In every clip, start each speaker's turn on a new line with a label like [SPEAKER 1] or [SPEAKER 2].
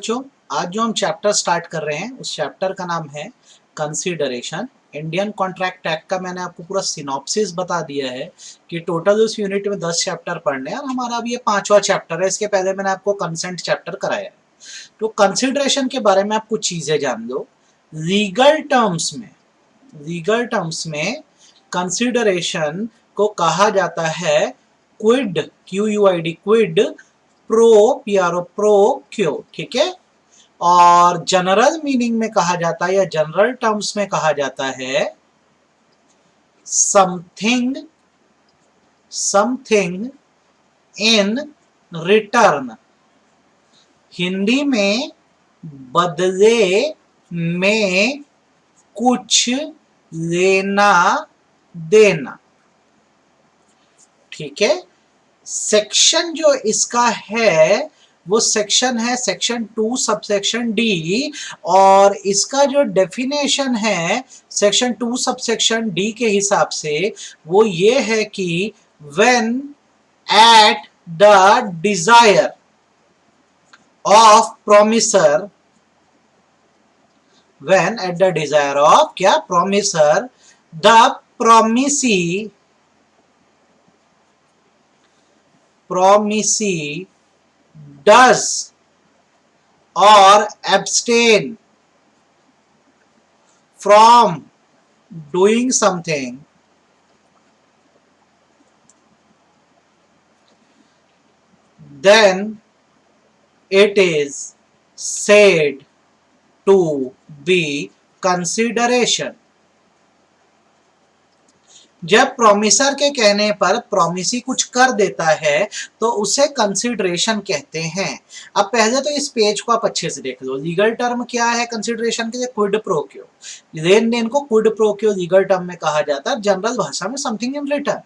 [SPEAKER 1] बच्चों, आज जो हम चैप्टर स्टार्ट कर रहे हैं उस चैप्टर का नाम है कंसीडरेशन। इंडियन कॉन्ट्रैक्ट एक्ट का मैंने आपको पूरा सिनॉप्सिस बता दिया है कि टोटल उस यूनिट में 10 चैप्टर पढ़ने हैं और हमारा अब ये 5वां चैप्टर है। इसके पहले मैंने आपको कंसेंट चैप्टर कराया है। तो कंसीडरेशन के बारे में आप कुछ चीजें जान लो। लीगल टर्म्स में कंसीडरेशन को कहा जाता है क्विड, QUID, क्विड प्रो पियारो प्रो क्यो, ठीक है। और जनरल मीनिंग में कहा जाता है या जनरल टर्म्स में कहा जाता है समथिंग इन रिटर्न। हिंदी में बदले में कुछ लेना देना, ठीक है। सेक्शन जो इसका है वो सेक्शन है सेक्शन 2 सबसेक्शन डी, और इसका जो डेफिनेशन है सेक्शन 2 सबसेक्शन डी के हिसाब से वो ये है कि when at the desire of promisor, when at the desire of क्या promisor, the promisee does or abstain from doing something, then it is said to be consideration। जब प्रोमिसर के कहने पर प्रोमिसी कुछ कर देता है तो उसे कंसिडरेशन कहते हैं। अब पहले तो इस पेज को आप अच्छे से देख लो। लीगल टर्म क्या है कंसिडरेशन के लिए? Quid pro quo. लेन देन को quid pro quo legal term में कहा जाता है, जनरल भाषा में समथिंग इन रिटर्न।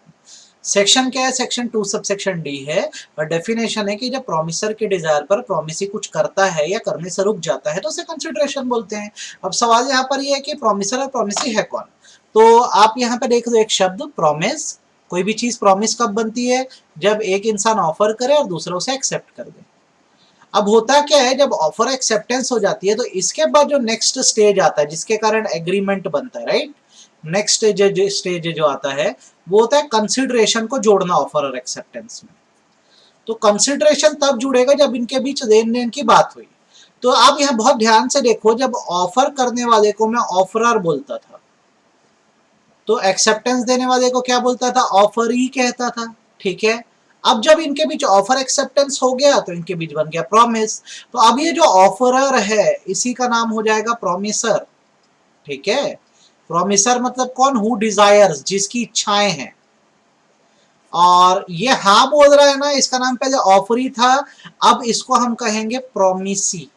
[SPEAKER 1] सेक्शन क्या है? सेक्शन 2 सबसेक्शन डी है, और डेफिनेशन है कि जब प्रोमिसर के डिजायर पर प्रोमिसी कुछ करता है या करने से रुक जाता है तो उसे कंसिडरेशन बोलते हैं। अब सवाल यहाँ पर यह है कि प्रोमिसर और प्रोमिसी है कौन? तो आप यहाँ पे देख लो एक शब्द प्रॉमिस। कोई भी चीज प्रॉमिस कब बनती है? जब एक इंसान ऑफर करे और दूसरा उसे एक्सेप्ट कर दे। अब होता क्या है, जब ऑफर एक्सेप्टेंस हो जाती है तो इसके बाद जो नेक्स्ट स्टेज आता है जिसके कारण एग्रीमेंट बनता है, राइट, नेक्स्ट स्टेज जो आता है वो होता है कंसिडरेशन को जोड़ना ऑफर और एक्सेप्टेंस में। तो कंसिडरेशन तब जुड़ेगा जब इनके बीच लेन देन की बात हुई। तो आप यहाँ बहुत ध्यान से देखो, जब ऑफर करने वाले को मैं ऑफरर बोलता था तो एक्सेप्टेंस देने वाले को क्या बोलता था? ऑफर ही कहता था, ठीक है। अब जब इनके बीच ऑफर एक्सेप्टेंस हो गया तो इनके बीच बन गया प्रॉमिस। तो अब ये जो ऑफरर है इसी का नाम हो जाएगा प्रॉमिसर, ठीक है। प्रॉमिसर मतलब कौन? हु डिजायर्स, जिसकी इच्छाएं हैं। और ये हाँ बोल रहा है ना, इसका नाम पहले ऑफरी था, अब इसको हम कहेंगे promisee.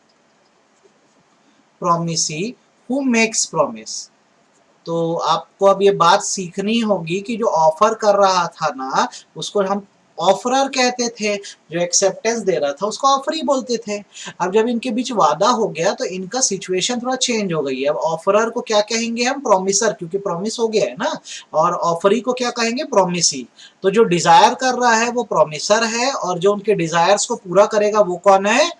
[SPEAKER 1] Promisee who makes promise. तो आपको अब ये बात सीखनी होगी कि जो ऑफर कर रहा था ना उसको हम ऑफरर कहते थे, जो एक्सेप्टेंस दे रहा था उसको ऑफरी बोलते थे। अब जब इनके बीच वादा हो गया तो इनका सिचुएशन थोड़ा चेंज हो गई है। अब ऑफरर को क्या कहेंगे हम? प्रोमिसर, क्योंकि प्रॉमिस हो गया है ना। और ऑफरी को क्या कहेंगे? प्रोमिसी। तो जो डिजायर कर रहा है वो प्रोमिसर है, और जो उनके डिजायर्स को पूरा करेगा वो कौन है?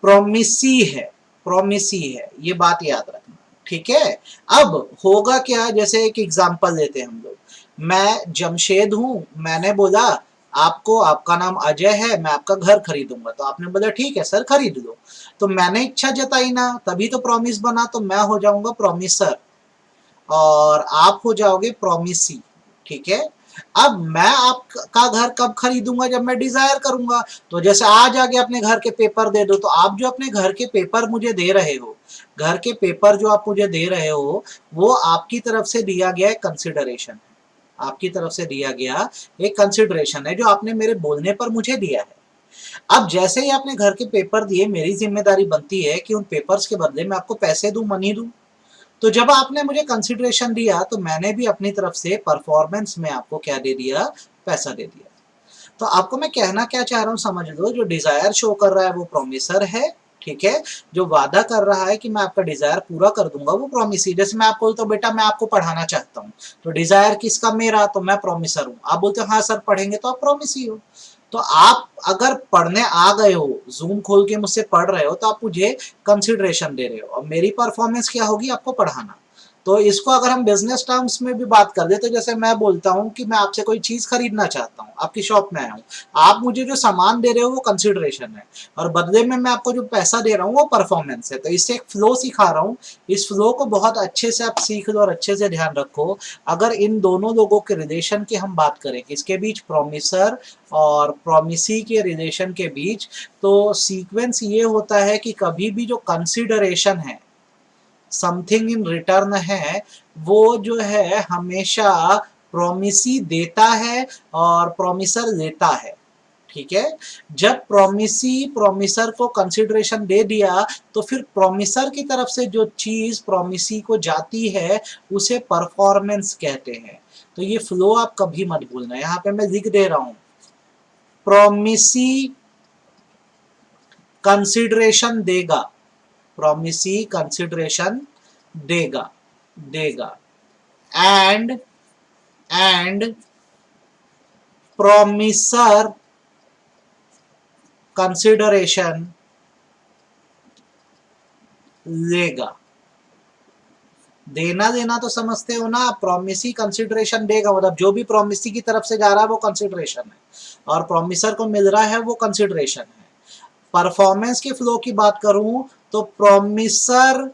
[SPEAKER 1] प्रोमिसी है। प्रोमिसी है, ये बात याद रखना, ठीक है। अब होगा क्या, जैसे एक एग्जांपल लेते हैं हम लोग। मैं जमशेद हूं, मैंने बोला आपको, आपका नाम अजय है, मैं आपका घर खरीदूंगा। तो आपने बोला ठीक है सर खरीद लो। तो मैंने इच्छा जताई ना, तभी तो प्रॉमिस बना। तो मैं हो जाऊंगा प्रॉमिसर और आप हो जाओगे प्रॉमिसी, ठीक है। अब मैं आपका घर कब खरीदूंगा? जब मैं डिजायर करूंगा। तो जैसे आज आगे अपने घर के पेपर दे दो, तो आप जो अपने घर के पेपर मुझे दे रहे हो, घर के पेपर जो आप मुझे दे रहे हो वो आपकी तरफ से दिया गया एक कंसिडरेशन, आपकी तरफ से दिया गया एक कंसिडरेशन है जो आपने मेरे बोलने पर मुझे दिया है। अब जैसे ही आपने घर के पेपर दिए, मेरी जिम्मेदारी बनती है कि उन पेपर्स के बदले मैं आपको पैसे दूं, मनी दूं। तो जब आपने मुझे कंसिडरेशन दिया तो मैंने भी अपनी तरफ से परफॉर्मेंस में आपको क्या दे दिया? पैसा दे दिया। तो आपको मैं कहना क्या चाह रहा हूं समझ लो, जो डिजायर शो कर रहा है वो प्रोमिसर है, ठीक है। जो वादा कर रहा है कि मैं आपका डिजायर पूरा कर दूंगा वो प्रोमिसी। जैसे मैं आपको बोलता हूँ बेटा मैं आपको पढ़ाना चाहता हूँ, तो डिजायर किसका? मेरा, तो मैं प्रोमिसर हूँ। आप बोलते हो हाँ सर पढ़ेंगे, तो आप प्रोमिसी हो। तो आप अगर पढ़ने आ गए हो, जूम खोल के मुझसे पढ़ रहे हो, तो आप मुझे कंसिडरेशन दे रहे हो, और मेरी परफॉर्मेंस क्या होगी, आपको पढ़ाना। तो इसको अगर हम बिजनेस टर्म्स में भी बात कर दे, तो जैसे मैं बोलता हूँ कि मैं आपसे कोई चीज खरीदना चाहता हूँ, आपकी शॉप में आया हूँ, आप मुझे जो सामान दे रहे हो वो कंसिडरेशन है, और बदले में मैं आपको जो पैसा दे रहा हूँ वो परफॉर्मेंस है। तो इससे एक फ्लो सिखा रहा हूँ, इस फ्लो को बहुत अच्छे से आप सीख लो और अच्छे से ध्यान रखो। अगर इन दोनों लोगों के रिलेशन की हम बात करें, किसके बीच, प्रोमिसर और प्रोमिसी के रिलेशन के बीच, तो सीक्वेंस ये होता है कि कभी भी जो कंसिडरेशन है, समथिंग इन रिटर्न है, वो जो है हमेशा प्रोमिसी देता है और प्रोमिसर लेता है। ठीक है, जब प्रोमिसी प्रोमिसर को कंसिडरेशन दे दिया, तो फिर प्रोमिसर की तरफ से जो चीज प्रोमिसी को जाती है उसे परफॉर्मेंस कहते हैं। तो ये फ्लो आप कभी मत भूलना, यहां पे मैं लिख दे रहा हूं, प्रोमिसी कंसिडरेशन देगा, प्रोमिसी कंसिडरेशन देगा देगा एंड प्रोमिसर कंसिडरेशन लेगा। देना देना तो समझते हो ना, प्रोमिसी कंसिडरेशन देगा, मतलब जो भी प्रोमिसी की तरफ से जा रहा है वो कंसिडरेशन है, और प्रोमिसर को मिल रहा है वो कंसिडरेशन है। परफॉर्मेंस के फ्लो की बात करूं तो प्रोमिसर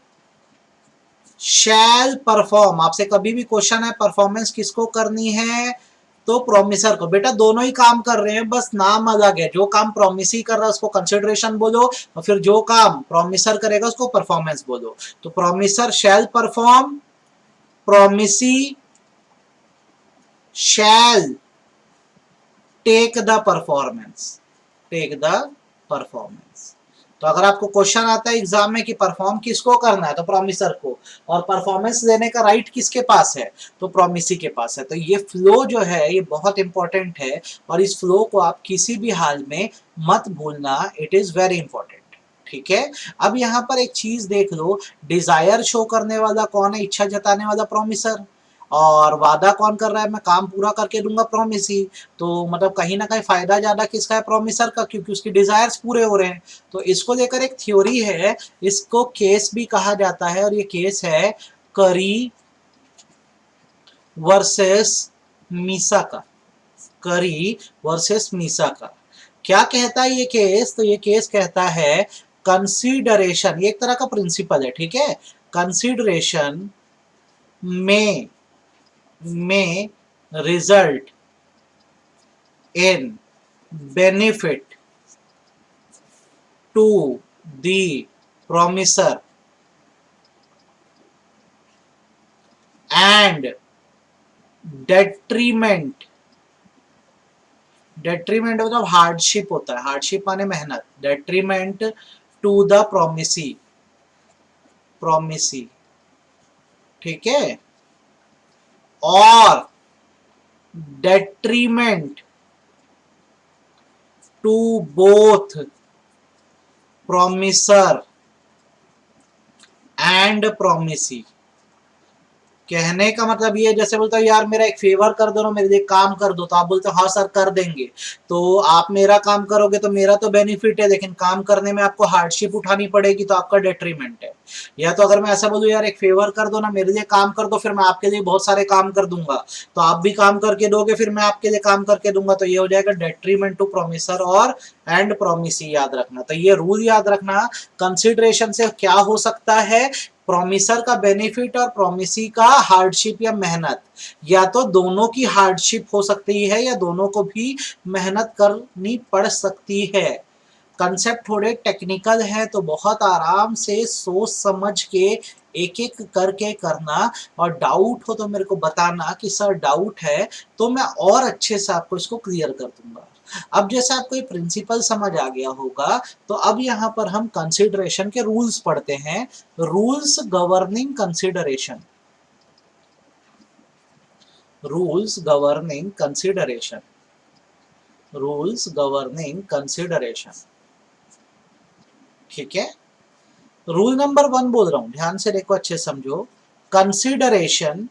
[SPEAKER 1] शैल परफॉर्म, आपसे कभी भी क्वेश्चन है परफॉर्मेंस किसको करनी है, तो प्रोमिसर को। बेटा दोनों ही काम कर रहे हैं, बस नाम अलग है, जो काम प्रोमिसी कर रहा है उसको कंसिडरेशन बोलो, और फिर जो काम प्रोमिसर करेगा उसको परफॉर्मेंस बोलो। तो promisor shall perform, promisee shall take the performance, take the performance. तो अगर आपको क्वेश्चन आता है एग्जाम में कि परफॉर्म किसको करना है, तो प्रोमिसर को, और परफॉर्मेंस देने का राइट किसके पास है, तो प्रोमिसी के पास है। तो ये फ्लो जो है ये बहुत इंपॉर्टेंट है, और इस फ्लो को आप किसी भी हाल में मत भूलना, इट इज वेरी इंपॉर्टेंट। ठीक है, अब यहाँ पर एक चीज देख लो, डिजायर शो करने वाला कौन है, इच्छा जताने वाला प्रोमिसर, और वादा कौन कर रहा है, मैं काम पूरा करके दूंगा, प्रोमिसी। तो मतलब कहीं ना कहीं फायदा ज्यादा किसका है, प्रोमिसर का, क्योंकि उसकी डिजायर्स पूरे हो रहे हैं। तो इसको लेकर एक थ्योरी है, इसको केस भी कहा जाता है, और ये केस है करी वर्सेस मीसा का, करी वर्सेस मीसा का। क्या कहता है ये केस, तो ये केस कहता है कंसीडरेशन, ये एक तरह का प्रिंसिपल है, ठीक है, कंसीडरेशन में result in benefit to the promiser and detriment, detriment मतलब हार्डशिप होता है, हार्डशिप माने मेहनत, detriment to the promisee, promisee, ठीक है, और detriment to both promiser and promisee। कहने का मतलब ये, जैसे बोलते हो यार मेरा एक फेवर कर दो ना, मेरे लिए काम कर दो, तो आप बोलते हो हाँ सर कर देंगे, तो आप मेरा काम करोगे तो मेरा तो बेनिफिट है, लेकिन काम करने में आपको हार्डशिप उठानी पड़ेगी, तो आपका डेट्रीमेंट है। या तो अगर मैं ऐसा बोलूँ यार एक फेवर कर दो ना, मेरे लिए काम कर दो, फिर मैं आपके लिए बहुत सारे काम कर दूंगा, तो आप भी काम करके दोगे, फिर मैं आपके लिए काम करके दूंगा, तो ये हो जाएगा डेट्रीमेंट टू प्रोमिसर और एंड प्रोमिसी। याद रखना, तो ये रूल याद रखना, कंसिडरेशन से क्या हो सकता है, प्रोमिसर का बेनिफिट और प्रोमिसी का हार्डशिप या मेहनत, या तो दोनों की हार्डशिप हो सकती है या दोनों को भी मेहनत करनी पड़ सकती है। कंसेप्ट थोड़े टेक्निकल है, तो बहुत आराम से सोच समझ के एक एक करके करना, और डाउट हो तो मेरे को बताना कि सर डाउट है, तो मैं और अच्छे से आपको इसको क्लियर कर दूंगा। अब जैसे आपको ये प्रिंसिपल समझ आ गया होगा, तो अब यहाँ पर हम कंसिडरेशन के रूल्स पढ़ते हैं, rules governing consideration, rules governing consideration, rules governing consideration. ठीक है, रूल नंबर 1 बोल रहा हूं, ध्यान से देखो, अच्छे समझो, consideration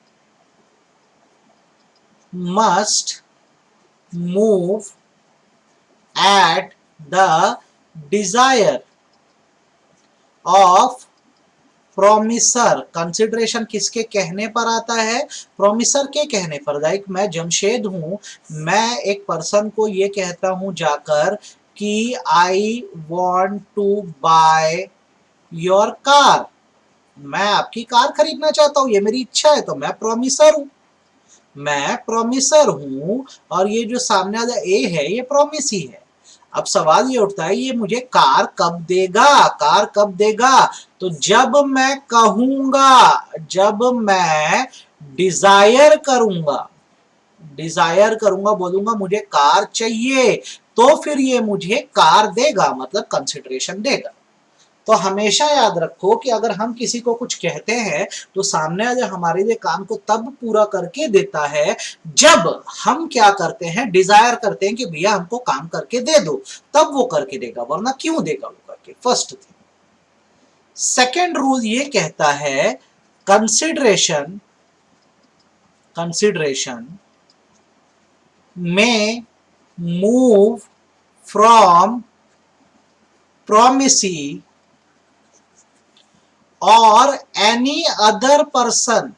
[SPEAKER 1] must move at the desire of promisor. Consideration किसके कहने पर आता है? प्रोमिसर के कहने पर। लाइक मैं जमशेद हूं, मैं एक पर्सन को ये कहता हूं जाकर कि I want to buy your car, मैं आपकी कार खरीदना चाहता हूं, ये मेरी इच्छा है, तो मैं प्रोमिसर हूं। मैं प्रोमिसर हूं और ये जो सामने वाला ए है ये प्रोमिस ही है। अब सवाल ये उठता है, ये मुझे कार कब देगा? कार कब देगा? तो जब मैं कहूंगा, जब मैं डिजायर करूंगा, डिजायर करूंगा, बोलूंगा मुझे कार चाहिए, तो फिर ये मुझे कार देगा, मतलब कंसिडरेशन देगा। तो हमेशा याद रखो कि अगर हम किसी को कुछ कहते हैं तो सामने वाले हमारे लिए काम को तब पूरा करके देता है जब हम क्या करते हैं, डिजायर करते हैं कि भैया हमको काम करके दे दो, तब वो करके देगा, वरना क्यों देगा वो करके। First thing. सेकेंड रूल ये कहता है कंसिडरेशन में मूव फ्रॉम promisee और एनी अदर पर्सन।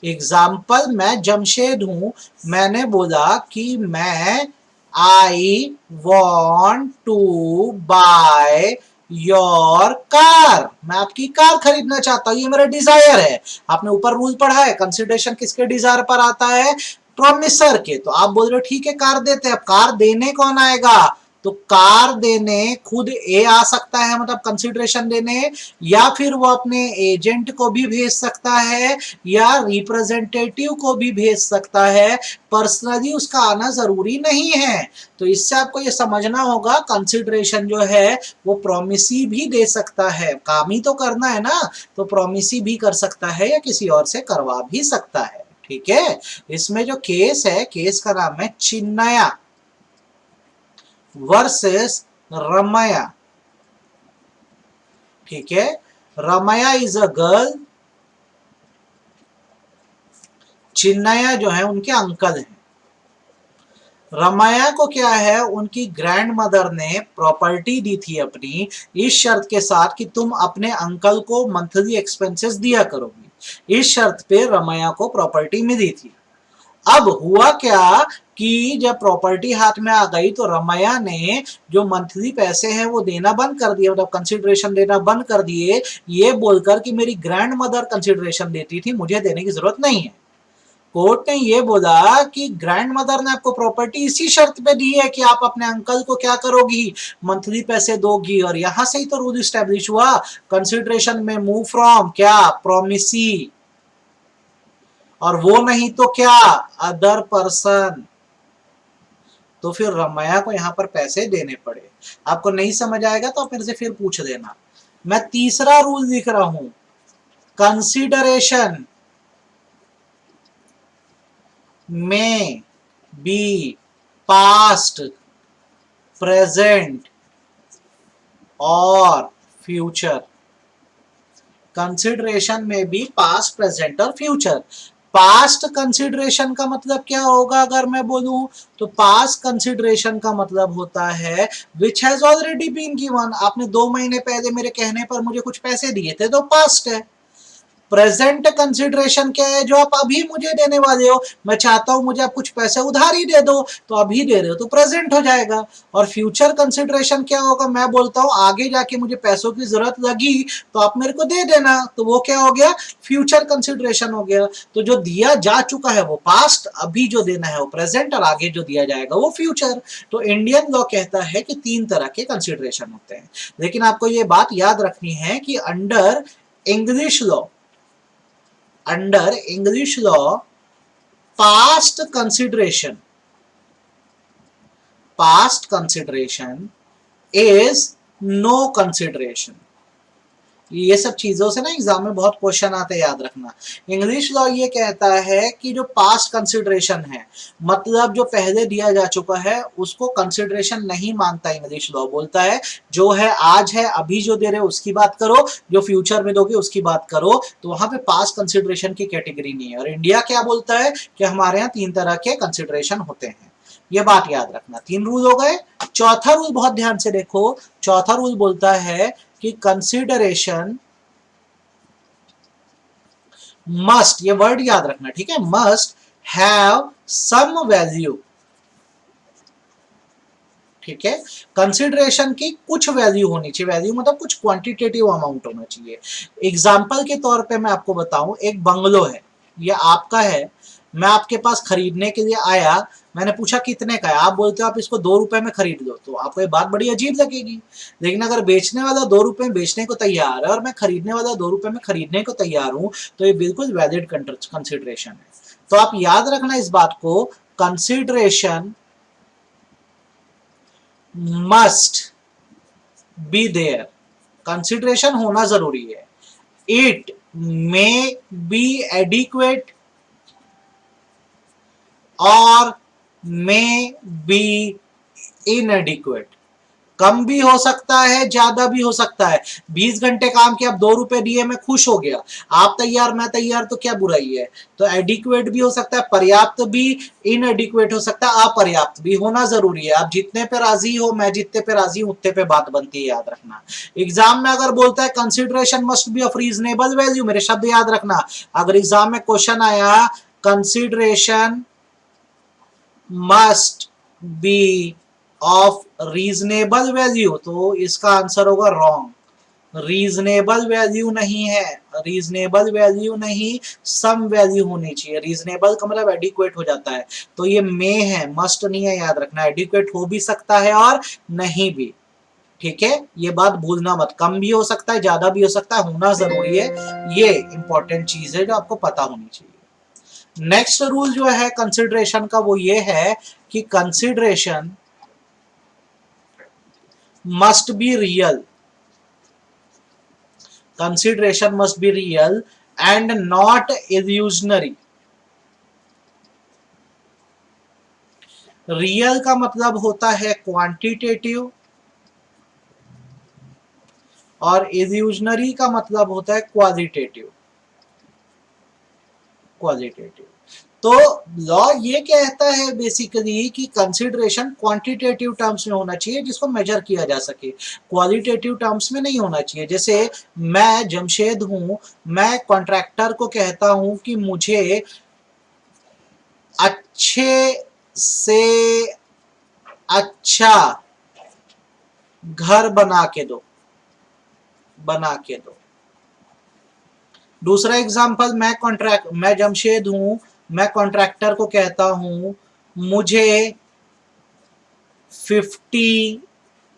[SPEAKER 1] एग्जाम्पल, मैं जमशेद हूं, मैंने बोला कि मैं I want to buy your car, मैं आपकी कार खरीदना चाहता हूं, ये मेरा डिजायर है। आपने ऊपर रूल पढ़ा है, कंसिडरेशन किसके डिजायर पर आता है? प्रोमिसर के। तो आप बोल रहे हो ठीक है कार देते हैं, अब कार देने कौन आएगा? तो कार देने खुद ए आ सकता है, मतलब कंसिडरेशन देने, या फिर वो अपने एजेंट को भी भेज सकता है या रिप्रेजेंटेटिव को भी भेज सकता है, पर्सनली उसका आना जरूरी नहीं है। तो इससे आपको ये समझना होगा कंसिडरेशन जो है वो प्रोमिसी भी दे सकता है, काम ही तो करना है ना, तो प्रोमिसी भी कर सकता है या किसी और से करवा भी सकता है। ठीक है, इसमें जो केस है, केस का नाम है चिन्नया वर्सेस रमया। ठीक है, रमया इज अ गर्ल, चिन्नया जो है उनके अंकल हैं। रमया को क्या है, उनकी ग्रैंड मदर ने प्रॉपर्टी दी थी अपनी, इस शर्त के साथ कि तुम अपने अंकल को मंथली एक्सपेंसेस दिया करोगी। इस शर्त पे रमया को प्रॉपर्टी मिली थी। अब हुआ क्या कि जब प्रॉपर्टी हाथ में आ गई तो रमया ने जो मंथली पैसे हैं वो देना बंद कर दिए, मतलब कंसिडरेशन देना बंद कर दिए, ये बोलकर कि मेरी ग्रैंड मदर कंसिडरेशन देती थी, मुझे देने की जरूरत नहीं है। कोर्ट ने ये बोला कि ग्रैंड मदर ने आपको प्रॉपर्टी इसी शर्त पे दी है कि आप अपने अंकल को क्या करोगी, मंथली पैसे दोगी, और यहां से ही तो रूल स्टैब्लिश हुआ, कंसिडरेशन में मूव फ्रॉम क्या, प्रोमिसी, और वो नहीं तो क्या, अदर पर्सन। तो फिर रमया को यहां पर पैसे देने पड़े। आपको नहीं समझ आएगा तो आप मेरे से फिर पूछ देना। मैं तीसरा रूल लिख रहा हूं, कंसिडरेशन में बी पास्ट, प्रेजेंट और फ्यूचर। कंसिडरेशन में भी पास्ट, प्रेजेंट और फ्यूचर। पास्ट कंसिडरेशन का मतलब क्या होगा अगर मैं बोलूं, तो पास्ट कंसिडरेशन का मतलब होता है which has already been given, आपने 2 महीने पहले मेरे कहने पर मुझे कुछ पैसे दिए थे, तो पास्ट है। प्रेजेंट कंसिडरेशन क्या है, जो आप अभी मुझे देने वाले हो, मैं चाहता हूं मुझे आप कुछ पैसे उधार ही दे दो, तो अभी दे रहे हो तो प्रेजेंट हो जाएगा। और फ्यूचर कंसिडरेशन क्या होगा, मैं बोलता हूं आगे जाके मुझे पैसों की जरूरत लगी तो आप मेरे को दे देना, तो वो क्या हो गया, फ्यूचर कंसिडरेशन हो गया। तो जो दिया जा चुका है वो पास्ट, अभी जो देना है वो प्रेजेंट, और आगे जो दिया जाएगा वो फ्यूचर। तो इंडियन लॉ कहता है कि 3 तरह के कंसिडरेशन होते हैं। लेकिन आपको ये बात याद रखनी है कि under English law, under English law, past consideration is no consideration। ये सब चीजों से ना एग्जाम में बहुत क्वेश्चन आते हैं, याद रखना। इंग्लिश लॉ ये कहता है कि जो पास्ट कंसिडरेशन है, मतलब जो पहले दिया जा चुका है, उसको कंसिडरेशन नहीं मानता। इंग्लिश लॉ बोलता है जो है आज है, अभी जो दे रहे हो उसकी बात करो, जो फ्यूचर में दोगे उसकी बात करो। तो वहां पे पास्ट कंसिडरेशन की कैटेगरी नहीं है। और इंडिया क्या बोलता है कि हमारे यहाँ 3 तरह के कंसिडरेशन होते हैं। ये बात याद रखना। 3 रूल हो गए। चौथा रूल बहुत ध्यान से देखो। चौथा रूल बोलता है कि कंसिडरेशन मस्ट, ये वर्ड याद रखना, ठीक है, मस्ट हैव सम वैल्यू, ठीक है। कंसिडरेशन की कुछ वैल्यू होनी चाहिए, वैल्यू मतलब कुछ क्वांटिटेटिव अमाउंट होना चाहिए। एग्जाम्पल के तौर पे मैं आपको बताऊं, एक बंगलो है, ये आपका है, मैं आपके पास खरीदने के लिए आया, मैंने पूछा कितने का है, आप बोलते हो आप इसको 2 रुपए में खरीद लो, तो आपको ये बात बड़ी अजीब लगेगी। लेकिन अगर बेचने वाला 2 रुपए में बेचने को तैयार है और मैं खरीदने वाला 2 रुपए में खरीदने को तैयार हूं, तो ये बिल्कुल वैलिड कंसिडरेशन है। तो आप याद रखना इस बात को, consideration must be there, consideration होना जरूरी है। इट मे बी एडिक्वेट और मे बी इनएडिक्वेट, कम भी हो सकता है, ज्यादा भी हो सकता है। 20 घंटे काम किया, आप 2 रुपए दिए, मैं खुश हो गया, आप तैयार मैं तैयार, तो क्या बुराई है। तो एडिक्वेट भी हो सकता है, पर्याप्त भी, इनएडिक्वेट हो सकता है, अपर्याप्त भी, होना जरूरी है। आप जितने पे राजी हो, मैं जितने पे राजी हूं, उतने पे बात बनती है, याद रखना। एग्जाम में अगर बोलता है consideration must B of reasonable value, मेरे शब्द याद रखना। अगर एग्जाम में क्वेश्चन आया consideration must B of reasonable value, तो इसका आंसर होगा रॉन्ग। रीजनेबल वैल्यू नहीं है, रीजनेबल वैल्यू नहीं, सम वैल्यू होनी चाहिए। रीजनेबल का मतलब एडिक्वेट हो जाता है, तो ये मे है, मस्ट नहीं है, याद रखना। एडिक्वेट हो भी सकता है और नहीं भी, ठीक है, ये बात भूलना मत। कम भी हो सकता है, ज्यादा भी हो सकता है, होना जरूरी है, ये इंपॉर्टेंट चीज है जो आपको पता होनी चाहिए। नेक्स्ट रूल जो है कंसिडरेशन का, वो ये है कि consideration must be real, consideration must be real and not illusionary. Real का मतलब होता है क्वांटिटेटिव और इल्यूजनरी का मतलब होता है क्वालिटेटिव, क्वालिटेटिव। तो लॉ ये कहता है बेसिकली कि कंसिडरेशन क्वांटिटेटिव टर्म्स में होना चाहिए, जिसको मेजर किया जा सके, क्वालिटेटिव टर्म्स में नहीं होना चाहिए। जैसे मैं जमशेद हूं, मैं कॉन्ट्रैक्टर को कहता हूं कि मुझे अच्छे से अच्छा घर बना के दो, बना के दो। दूसरा एग्जांपल, मैं जमशेद हूं, मैं कॉन्ट्रैक्टर को कहता हूं मुझे 50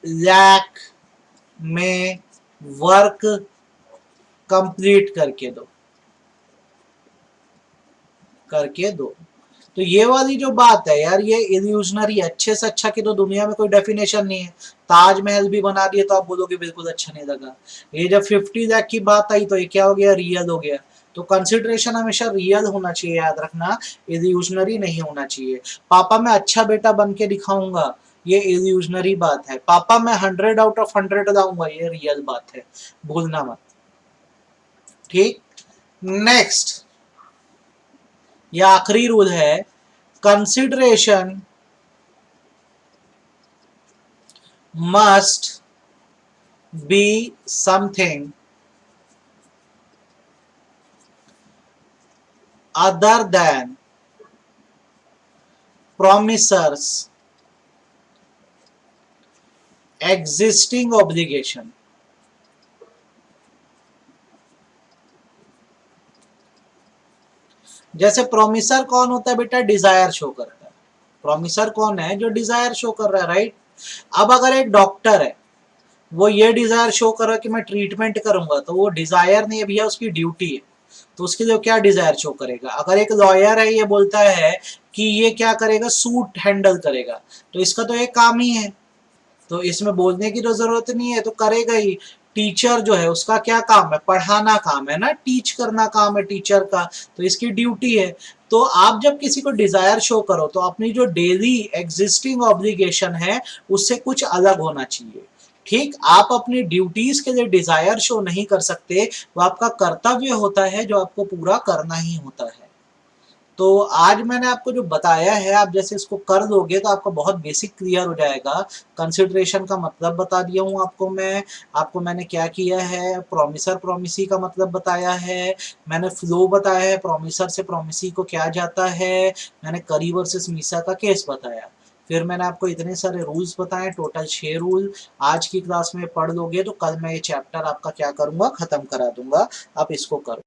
[SPEAKER 1] लाख में वर्क कंप्लीट करके दो, करके दो। तो ये वाली जो बात है यार, ये इल्यूजनरी, अच्छे से अच्छा की तो दुनिया में कोई डेफिनेशन नहीं है। ताजमहल भी बना दिए तो आप बोलोगे बिल्कुल अच्छा नहीं लगा। ये जब 50 लाख की बात आई तो ये क्या हो गया, रियल हो गया। तो कंसिडरेशन हमेशा रियल होना चाहिए, याद रखना, इल्यूजनरी नहीं होना चाहिए। पापा मैं अच्छा बेटा बन के दिखाऊंगा, ये इल्यूजनरी बात है। पापा मैं 100 आउट ऑफ 100 लाऊंगा, ये रियल बात है, भूलना मत, ठीक। नेक्स्ट, ये आखिरी रूल है, consideration must be something other than promisors existing obligation। जैसे प्रोमिसर कौन होता है बेटा, डिजायर शो करता है। प्रोमिसर कौन है, जो डिजायर शो कर रहा है, राइट। अब अगर एक डॉक्टर है, वो ये डिजायर शो कर रहा है कि मैं ट्रीटमेंट करूंगा, तो वो डिजायर नहीं है भैया, उसकी ड्यूटी है, तो उसके लिए क्या डिजायर शो करेगा। अगर एक लॉयर है, ये बोलता है कि ये क्या करेगा, सूट हैंडल करेगा, तो इसका तो एक काम ही है, तो इसमें बोलने की तो जरूरत नहीं है, तो करेगा ही। टीचर जो है, उसका क्या काम है, पढ़ाना काम है ना, टीच करना काम है टीचर का, तो इसकी ड्यूटी है। तो आप जब किसी को डिजायर शो करो, तो अपनी जो डेली एग्जिस्टिंग ऑब्लिगेशन है, उससे कुछ अलग होना चाहिए, ठीक। आप अपनी ड्यूटीज के लिए डिजायर शो नहीं कर सकते, वो आपका कर्तव्य होता है जो आपको पूरा करना ही होता है। तो आज मैंने आपको जो बताया है, आप जैसे इसको कर दोगे तो आपका बहुत बेसिक क्लियर हो जाएगा। कंसिडरेशन का मतलब बता दिया हूँ आपको मैंने क्या किया है, प्रोमिसर प्रोमिसी का मतलब बताया है, मैंने फ्लो बताया है, प्रोमिसर से प्रोमिसी को क्या जाता है, मैंने करी वर्सेस मीसा का केस बताया, फिर मैंने आपको इतने सारे रूल्स बताए, टोटल 6 रूल। आज की क्लास में पढ़ लोगे तो कल मैं ये चैप्टर आपका क्या करूँगा, खत्म करा दूंगा। आप इसको करो।